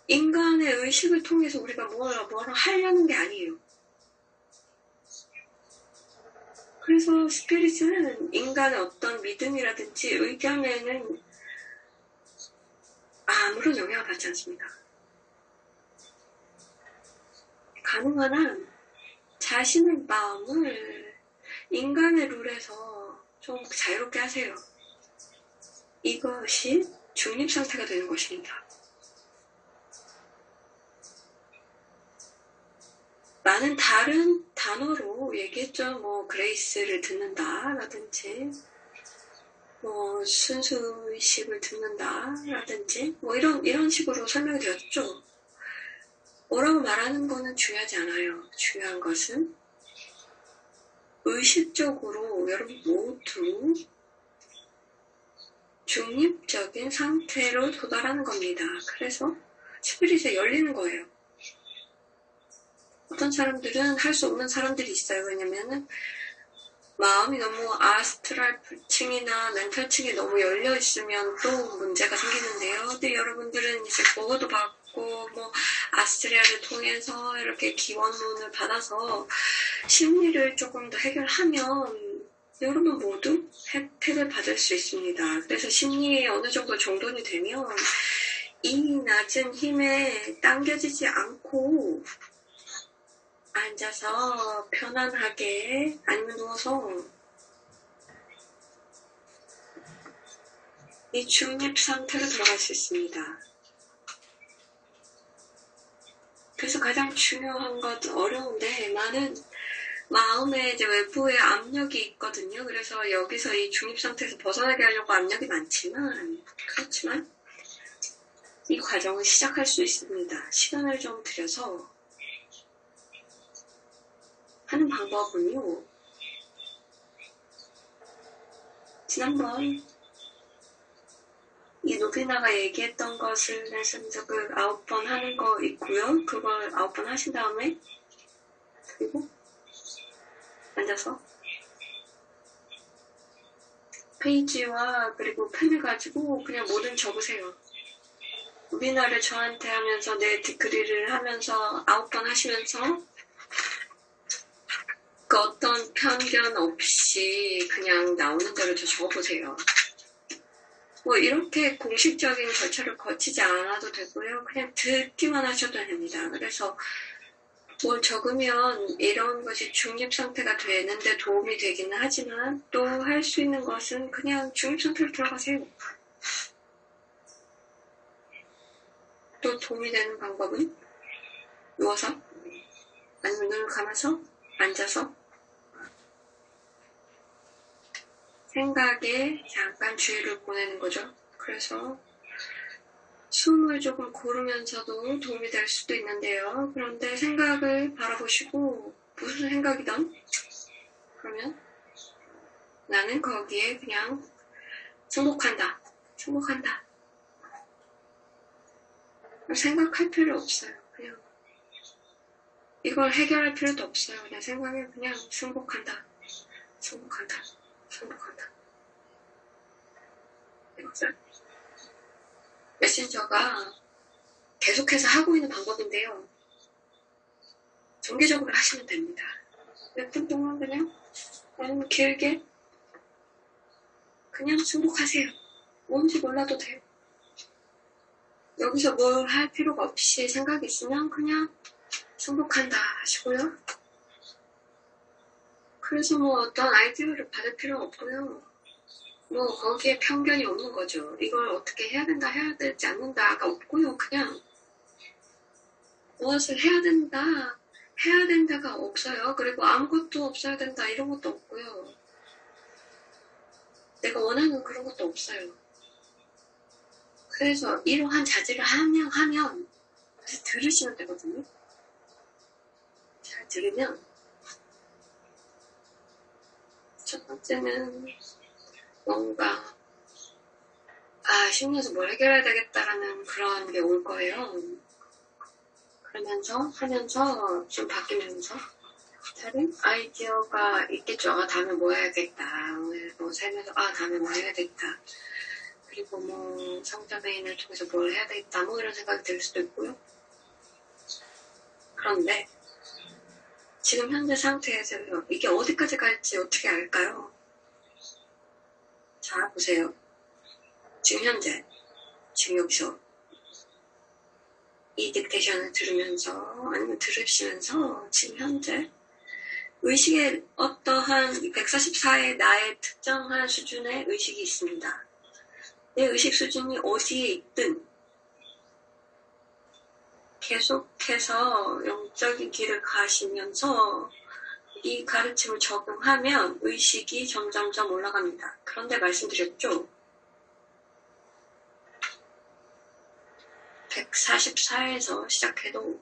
인간의 의식을 통해서 우리가 뭐라 하려는 게 아니에요. 그래서 스피릿은 인간의 어떤 믿음이라든지 의견에는 아무런 영향을 받지 않습니다. 가능한 한 자신의 마음을 인간의 룰에서 좀 자유롭게 하세요. 이것이 중립상태가 되는 것입니다. 많은 다른 단어로 얘기했죠. 그레이스를 듣는다 라든지 뭐 순수의식을 듣는다라든지 뭐 이런 식으로 설명이 되었죠. 뭐라고 말하는 거는 중요하지 않아요. 중요한 것은 의식적으로 여러분 모두 중립적인 상태로 도달하는 겁니다. 그래서 스피릿에 열리는 거예요. 어떤 사람들은 할 수 없는 사람들이 있어요. 왜냐면은 마음이 너무 아스트랄 층이나 멘탈 층이 너무 열려 있으면 또 문제가 생기는데요. 근데 여러분들은 이제 보호도 받고 뭐 아스트랄을 통해서 이렇게 기원론을 받아서 심리를 조금 더 해결하면 여러분 모두 혜택을 받을 수 있습니다. 그래서 심리에 어느 정도 정돈이 되면 이 낮은 힘에 당겨지지 않고 앉아서 편안하게 아니면 누워서 이 중립 상태로 들어갈 수 있습니다. 그래서 가장 중요한 것 어려운데 많은 마음에 이제 외부의 압력이 있거든요. 그래서 여기서 이 중립 상태에서 벗어나게 하려고 압력이 많지만 그렇지만 이 과정을 시작할 수 있습니다. 시간을 좀 들여서 하는 방법은요. 지난번 이 노비나가 얘기했던 것을 말씀적을 9번 하는 거 있고요. 그걸 9번 하신 다음에 그리고 앉아서 페이지와 그리고 펜을 가지고 그냥 뭐든 적으세요. 노비나를 저한테 하면서 내 디크리를 하면서 9번 하시면서 그 어떤 편견 없이 그냥 나오는 대로 적어보세요. 뭐 이렇게 공식적인 절차를 거치지 않아도 되고요. 그냥 듣기만 하셔도 됩니다. 그래서 뭘 적으면 이런 것이 중립 상태가 되는데 도움이 되기는 하지만 또 할 수 있는 것은 그냥 중립 상태로 들어가세요. 또 도움이 되는 방법은 누워서 아니면 눈을 감아서 앉아서 생각에 잠깐 주의를 보내는 거죠. 그래서 숨을 조금 고르면서도 도움이 될 수도 있는데요. 그런데 생각을 바라보시고 무슨 생각이든 그러면 나는 거기에 그냥 승복한다. 생각할 필요 없어요. 그냥 이걸 해결할 필요도 없어요. 그냥 생각에 그냥 승복한다. 이것을 메신저가 계속해서 하고 있는 방법인데요. 정기적으로 하시면 됩니다. 몇 분 동안 그냥 아니면 길게 그냥 승복하세요. 뭔지 몰라도 돼요. 여기서 뭘 할 필요가 없이 생각이 있으면 그냥 승복한다 하시고요. 그래서 뭐 어떤 아이디어를 받을 필요는 없고요. 뭐 거기에 편견이 없는 거죠. 이걸 어떻게 해야 된다, 해야 되지 않는다가 없고요. 그냥 무엇을 해야 된다가 없어요. 그리고 아무것도 없어야 된다 이런 것도 없고요. 내가 원하는 그런 것도 없어요. 그래서 이러한 자질을 하면 들으시면 되거든요. 잘 들으면 첫 번째는 뭔가 심리에서 뭘 해결해야 되겠다라는 그런 게 올 거예요. 그러면서 하면서 좀 바뀌면서 다른 아이디어가 있겠죠. 다음에 뭐 해야겠다. 오늘 뭐 살면서 다음에 뭐 해야 되겠다. 그리고 뭐 성자메인을 통해서 뭘 해야 되겠다. 뭐 이런 생각이 들 수도 있고요. 그런데 지금 현재 상태에서 이게 어디까지 갈지 어떻게 알까요? 자, 보세요. 지금 현재, 지금 여기서 이 딕테이션을 들으면서 아니면 들으시면서 지금 현재 의식의 어떠한 144의 나의 특정한 수준의 의식이 있습니다. 내 의식 수준이 어디에 있든 계속해서 영적인 길을 가시면서 이 가르침을 적용하면 의식이 점점점 올라갑니다. 그런데 말씀드렸죠? 144에서 시작해도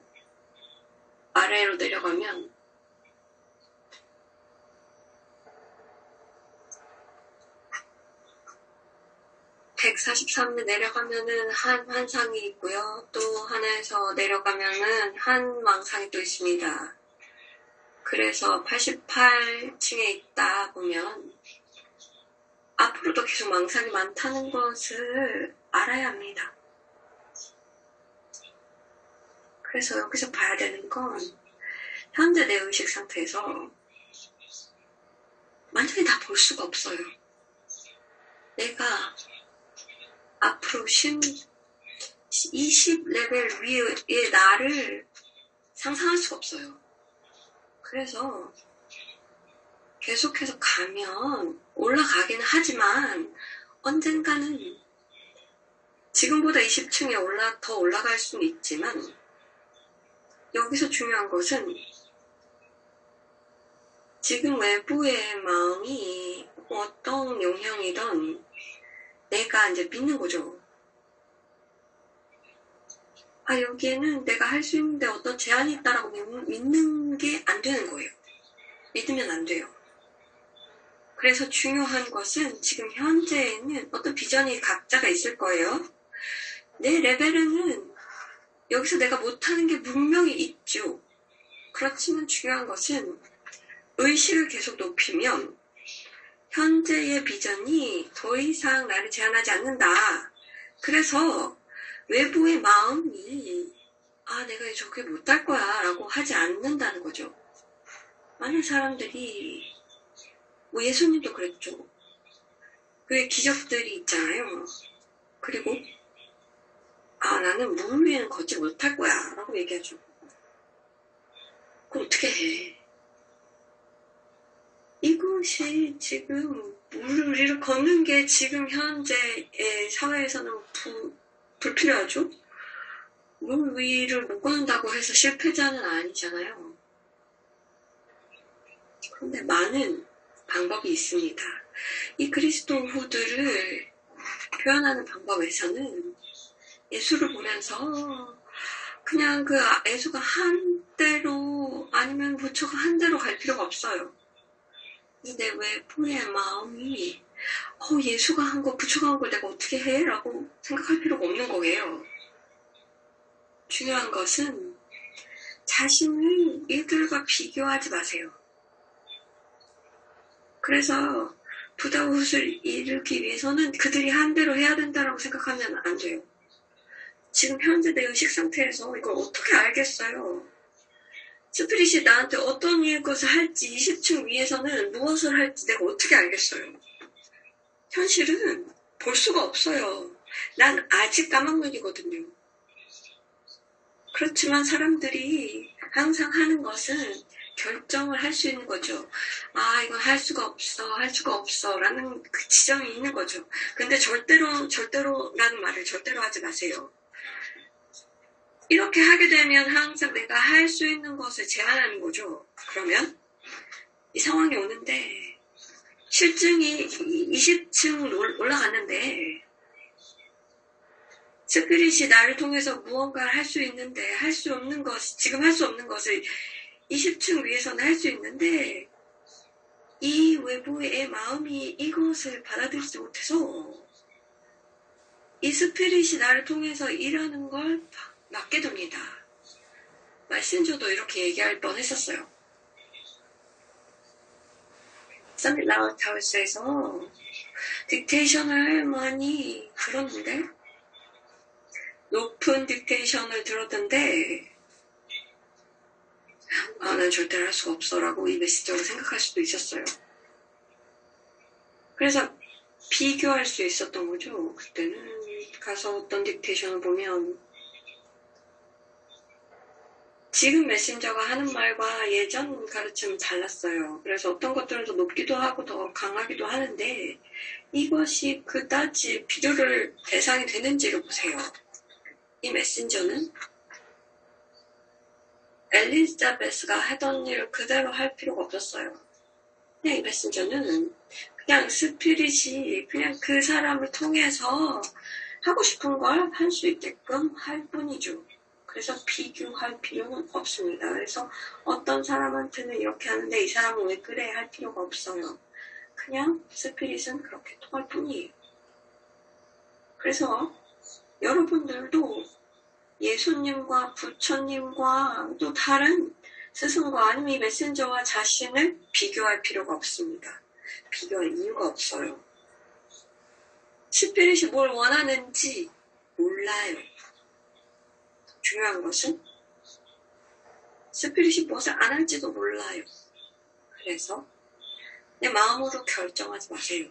아래로 내려가면 143에 내려가면은 한 환상이 있고요. 또 하나에서 내려가면은 한 망상이 또 있습니다. 그래서 88층에 있다 보면 앞으로도 계속 망상이 많다는 것을 알아야 합니다. 그래서 여기서 봐야 되는 건 현재 내 의식 상태에서 완전히 다 볼 수가 없어요. 내가 앞으로 20레벨 위의 나를 상상할 수가 없어요. 그래서 계속해서 가면 올라가기는 하지만 언젠가는 지금보다 20층에 더 올라갈 수는 있지만 여기서 중요한 것은 지금 외부의 마음이 어떤 영향이든 내가 이제 믿는 거죠. 여기에는 내가 할 수 있는데 어떤 제한이 있다라고 믿는 게 안 되는 거예요. 믿으면 안 돼요. 그래서 중요한 것은 지금 현재에는 어떤 비전이 각자가 있을 거예요. 내 레벨에는 여기서 내가 못하는 게 분명히 있죠. 그렇지만 중요한 것은 의식을 계속 높이면 현재의 비전이 더 이상 나를 제한하지 않는다. 그래서 외부의 마음이 내가 저게 못할 거야 라고 하지 않는다는 거죠. 많은 사람들이 예수님도 그랬죠. 그의 기적들이 있잖아요. 그리고 나는 물 위에는 걷지 못할 거야 라고 얘기하죠. 그럼 어떻게 해? 이것이 지금 물 위를 걷는 게 지금 현재의 사회에서는 불필요하죠? 물 위를 못 걷는다고 해서 실패자는 아니잖아요. 그런데 많은 방법이 있습니다. 이 그리스도후들을 표현하는 방법에서는 예수를 보면서 그냥 그 예수가 한 대로 아니면 부처가 한 대로 갈 필요가 없어요. 내 외부의 마음이 예수가 한 거 부처가 한 걸 내가 어떻게 해? 라고 생각할 필요가 없는 거예요. 중요한 것은 자신을 이들과 비교하지 마세요. 그래서 부다웃을 이루기 위해서는 그들이 한 대로 해야 된다라고 생각하면 안 돼요. 지금 현재 내 의식 상태에서 이걸 어떻게 알겠어요? 스피릿이 나한테 어떤 것을 할지 20층 위에서는 무엇을 할지 내가 어떻게 알겠어요? 현실은 볼 수가 없어요. 난 아직 까막눈이거든요. 그렇지만 사람들이 항상 하는 것은 결정을 할 수 있는 거죠. 이건 할 수가 없어 라는 그 지점이 있는 거죠. 근데 절대로라는 말을 절대로 하지 마세요. 이렇게 하게 되면 항상 내가 할 수 있는 것을 제한하는 거죠. 그러면 이 상황이 오는데 실증이 20층 올라갔는데 스피릿이 나를 통해서 무언가를 할 수 있는데 지금 할 수 없는 것을 20층 위에서는 할 수 있는데 이 외부의 마음이 이것을 받아들이지 못해서 이 스피릿이 나를 통해서 일하는 걸 맡게 됩니다. 메신저도 이렇게 얘기할 뻔했었어요. 서밋 라우트하우스에서 딕테이션을 많이 들었는데 높은 딕테이션을 들었는데 난 절대로 할 수가 없어 라고 이 메시지로 생각할 수도 있었어요. 그래서 비교할 수 있었던 거죠. 그때는 가서 어떤 딕테이션을 보면 지금 메신저가 하는 말과 예전 가르침은 달랐어요. 그래서 어떤 것들은 더 높기도 하고 더 강하기도 하는데 이것이 그다지 비교를 대상이 되는지를 보세요. 이 메신저는 엘리자베스가 하던 일을 그대로 할 필요가 없었어요. 그냥 이 메신저는 그냥 스피릿이 그냥 그 사람을 통해서 하고 싶은 걸 할 수 있게끔 할 뿐이죠. 그래서 비교할 필요는 없습니다. 그래서 어떤 사람한테는 이렇게 하는데 이 사람은 왜 그래 할 필요가 없어요. 그냥 스피릿은 그렇게 통할 뿐이에요. 그래서 여러분들도 예수님과 부처님과 또 다른 스승과 아니면 이 메신저와 자신을 비교할 필요가 없습니다. 비교할 이유가 없어요. 스피릿이 뭘 원하는지 몰라요. 중요한 것은 스피릿이 무엇을 안 할지도 몰라요. 그래서 내 마음으로 결정하지 마세요.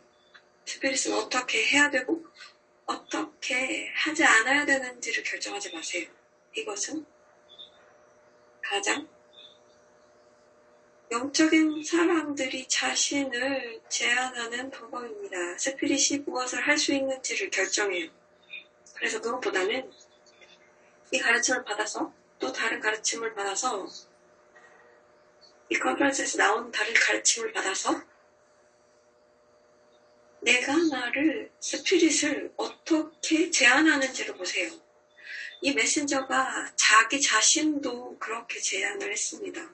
스피릿은 어떻게 해야 되고 어떻게 하지 않아야 되는지를 결정하지 마세요. 이것은 가장 영적인 사람들이 자신을 제한하는 방법입니다. 스피릿이 무엇을 할 수 있는지를 결정해요. 그래서 그것보다는 이 가르침을 받아서 또 다른 가르침을 받아서 이 컨퍼런스에서 나온 다른 가르침을 받아서 내가 나를 스피릿을 어떻게 제한하는지를 보세요. 이 메신저가 자기 자신도 그렇게 제안을 했습니다.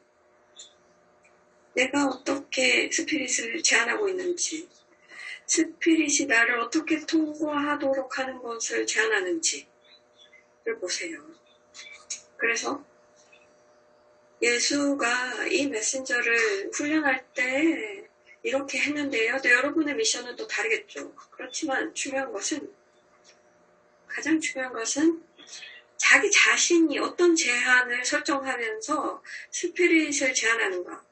내가 어떻게 스피릿을 제한하고 있는지, 스피릿이 나를 어떻게 통과하도록 하는 것을 제한하는지를 보세요. 그래서 예수가 이 메신저를 훈련할 때 이렇게 했는데요. 또 여러분의 미션은 또 다르겠죠. 그렇지만 가장 중요한 것은 자기 자신이 어떤 제한을 설정하면서 스피릿을 제한하는가.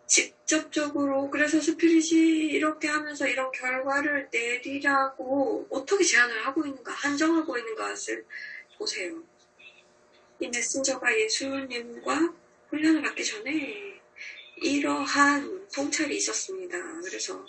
직접적으로 그래서 스피릿이 이렇게 하면서 이런 결과를 내리라고 어떻게 제한을 하고 있는가, 한정하고 있는 것을 보세요. 이 메신저가 예수님과 훈련을 받기 전에 이러한 통찰이 있었습니다. 그래서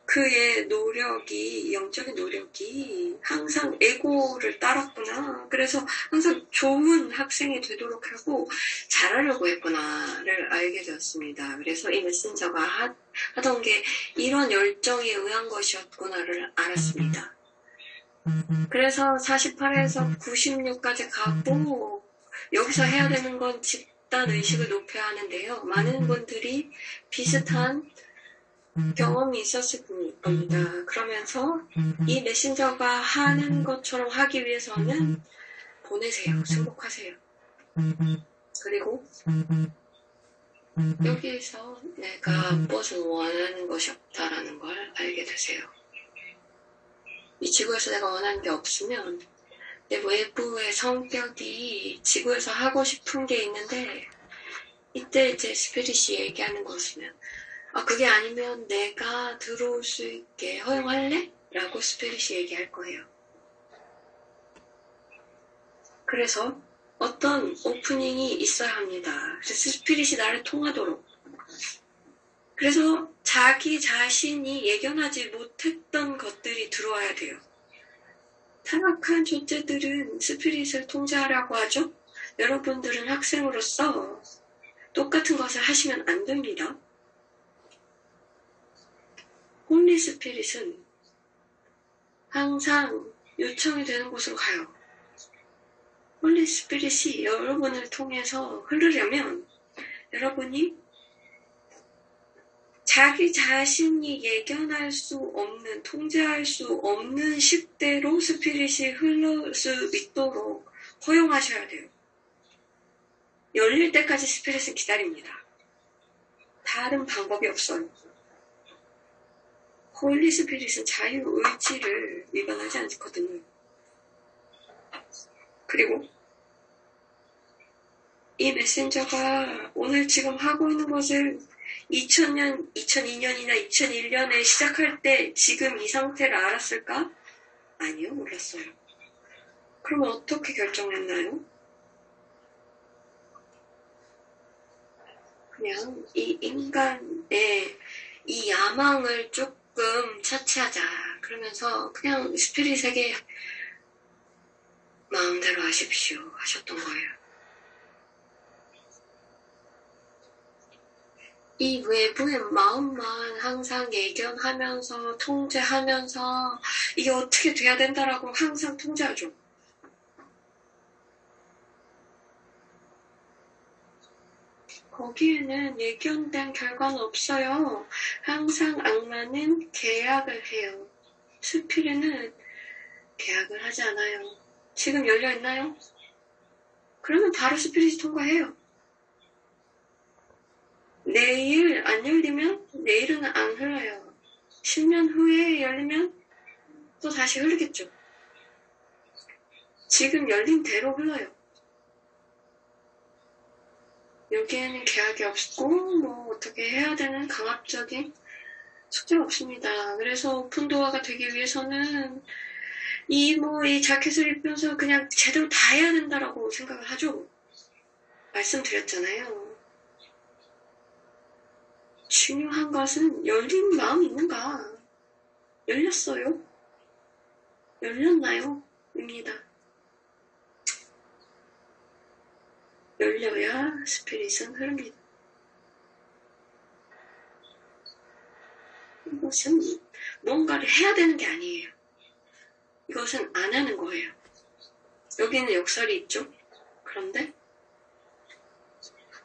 그의 노력이, 영적인 노력이 항상 에고를 따랐구나. 그래서 항상 좋은 학생이 되도록 하고 잘하려고 했구나를 알게 되었습니다. 그래서 이 메신저가 하던 게 이런 열정에 의한 것이었구나를 알았습니다. 그래서 48에서 96까지 가고 여기서 해야 되는 건 집단 의식을 높여야 하는데요. 많은 분들이 비슷한 경험이 있었을 겁니다. 그러면서 이 메신저가 하는 것처럼 하기 위해서는 보내세요. 승복하세요. 그리고 여기에서 내가 무엇을 원하는 것이 없다라는 걸 알게 되세요. 이 지구에서 내가 원하는 게 없으면 내 외부의 성격이 지구에서 하고 싶은 게 있는데 이때 이제 스피릿이 얘기하는 것이면 그게 아니면 내가 들어올 수 있게 허용할래? 라고 스피릿이 얘기할 거예요. 그래서 어떤 오프닝이 있어야 합니다. 그래서 스피릿이 나를 통하도록. 그래서 자기 자신이 예견하지 못했던 것들이 들어와야 돼요. 타락한 존재들은 스피릿을 통제하려고 하죠. 여러분들은 학생으로서 똑같은 것을 하시면 안 됩니다. 홀리 스피릿은 항상 요청이 되는 곳으로 가요. 홀리 스피릿이 여러분을 통해서 흐르려면 여러분이 자기 자신이 예견할 수 없는, 통제할 수 없는 식대로 스피릿이 흘러 수 있도록 허용하셔야 돼요. 열릴 때까지 스피릿은 기다립니다. 다른 방법이 없어요. 홀리 스피릿은 자유의지를 위반하지 않거든요. 그리고 이 메신저가 오늘 지금 하고 있는 것을 2000년, 2002년이나 2001년에 시작할 때 지금 이 상태를 알았을까? 아니요, 몰랐어요. 그러면 어떻게 결정했나요? 그냥 이 인간의 이 야망을 조금 차치하자. 그러면서 그냥 스피릿에게 마음대로 하십시오 하셨던 거예요. 이 외부의 마음만 항상 예견하면서 통제하면서 이게 어떻게 돼야 된다라고 항상 통제하죠. 거기에는 예견된 결과는 없어요. 항상 악마는 계약을 해요. 스피릿은 계약을 하지 않아요. 지금 열려있나요? 그러면 바로 스피릿이 통과해요. 내일 안 열리면 내일은 안 흘러요. 10년 후에 열리면 또 다시 흐르겠죠. 지금 열린 대로 흘러요. 여기에는 계약이 없고 뭐 어떻게 해야 되는 강압적인 숙제가 없습니다. 그래서 오픈도어가 되기 위해서는 이 자켓을 입면서 그냥 제대로 다 해야 된다라고 생각을 하죠. 말씀드렸잖아요. 중요한 것은 열린 마음이 있는가? 열렸어요? 열렸나요? 입니다. 열려야 스피릿은 흐릅니다. 이것은 뭔가를 해야 되는 게 아니에요. 이것은 안 하는 거예요. 여기는 역설이 있죠. 그런데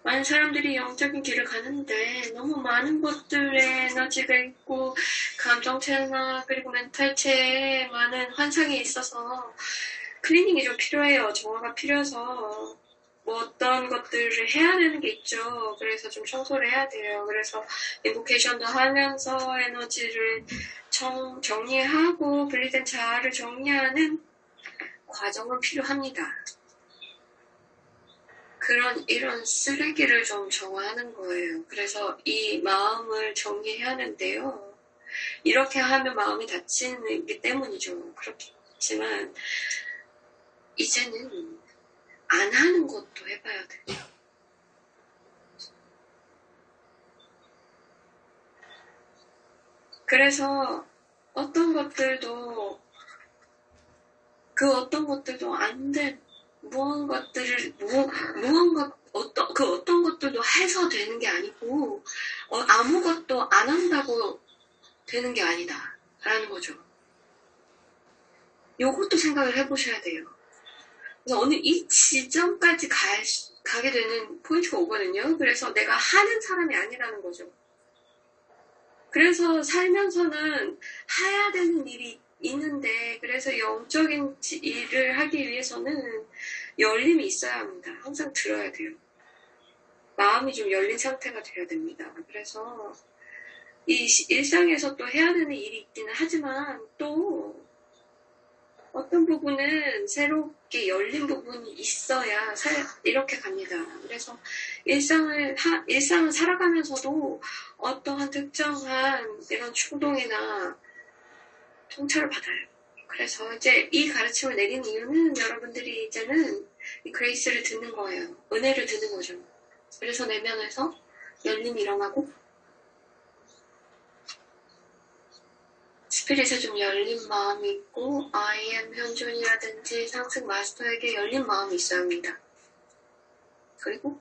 많은 사람들이 영적인 길을 가는데 너무 많은 것들에 에너지가 있고 감정체나 그리고 멘탈체에 많은 환상이 있어서 클리닝이 좀 필요해요. 정화가 필요해서 어떤 것들을 해야 되는 게 있죠. 그래서 좀 청소를 해야 돼요. 그래서 인보케이션도 하면서 에너지를 정리하고 분리된 자아를 정리하는 과정은 필요합니다. 이런 쓰레기를 좀 정화하는 거예요. 그래서 이 마음을 정리해야 하는데요. 이렇게 하면 마음이 다치기 때문이죠. 그렇지만 이제는 안 하는 것도 해봐야 돼요. 그래서 어떤 것들도 안 된 어떤 것들도 해서 되는 게 아니고 아무것도 안 한다고 되는 게 아니다 라는 거죠. 요것도 생각을 해보셔야 돼요. 그래서 어느 이 지점까지 가게 되는 포인트가 오거든요. 그래서 내가 하는 사람이 아니라는 거죠. 그래서 살면서는 해야 되는 일이 있는데, 그래서 영적인 일을 하기 위해서는 열림이 있어야 합니다. 항상 들어야 돼요. 마음이 좀 열린 상태가 돼야 됩니다. 그래서 이 일상에서 또 해야 되는 일이 있기는 하지만 또 어떤 부분은 새롭게 열린 부분이 있어야 이렇게 갑니다. 그래서 일상을 살아가면서도 어떠한 특정한 이런 충동이나 통찰을 받아요. 그래서 이제 이 가르침을 내리는 이유는 여러분들이 이제는 이 그레이스를 듣는 거예요. 은혜를 듣는 거죠. 그래서 내면에서 열림이 일어나고 스피릿에 좀 열린 마음이 있고 I am 현존이라든지 상승 마스터에게 열린 마음이 있어야 합니다. 그리고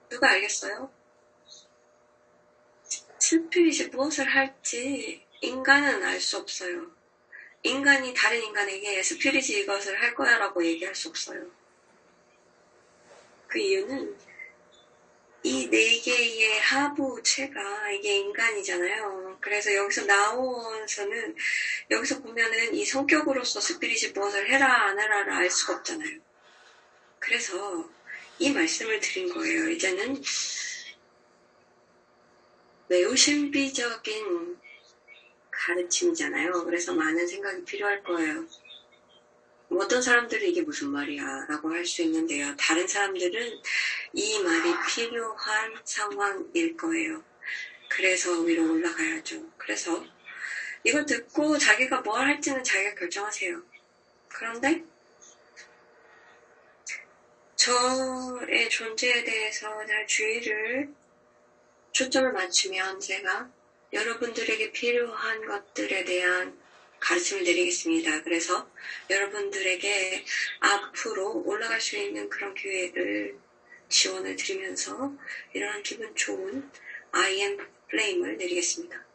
누가 알겠어요? 스피릿이 무엇을 할지 인간은 알 수 없어요. 인간이 다른 인간에게 스피릿이 이것을 할 거야 라고 얘기할 수 없어요. 그 이유는 이 네 개의 하부체가 이게 인간이잖아요. 그래서 여기서 나오서는 여기서 보면은 이 성격으로서 스피릿이 무엇을 해라 안 해라를 알 수가 없잖아요. 그래서 이 말씀을 드린 거예요. 이제는 매우 신비적인 가르침이잖아요. 그래서 많은 생각이 필요할 거예요. 어떤 사람들은 이게 무슨 말이야 라고 할 수 있는데요. 다른 사람들은 이 말이 필요한 상황일 거예요. 그래서 위로 올라가야죠. 그래서 이걸 듣고 자기가 뭘 할지는 자기가 결정하세요. 그런데 저의 존재에 대해서 잘 초점을 맞추면 제가 여러분들에게 필요한 것들에 대한 가르침을 내리겠습니다. 그래서 여러분들에게 앞으로 올라갈 수 있는 그런 기회를 지원을 드리면서 이러한 기분 좋은 I am flame을 내리겠습니다.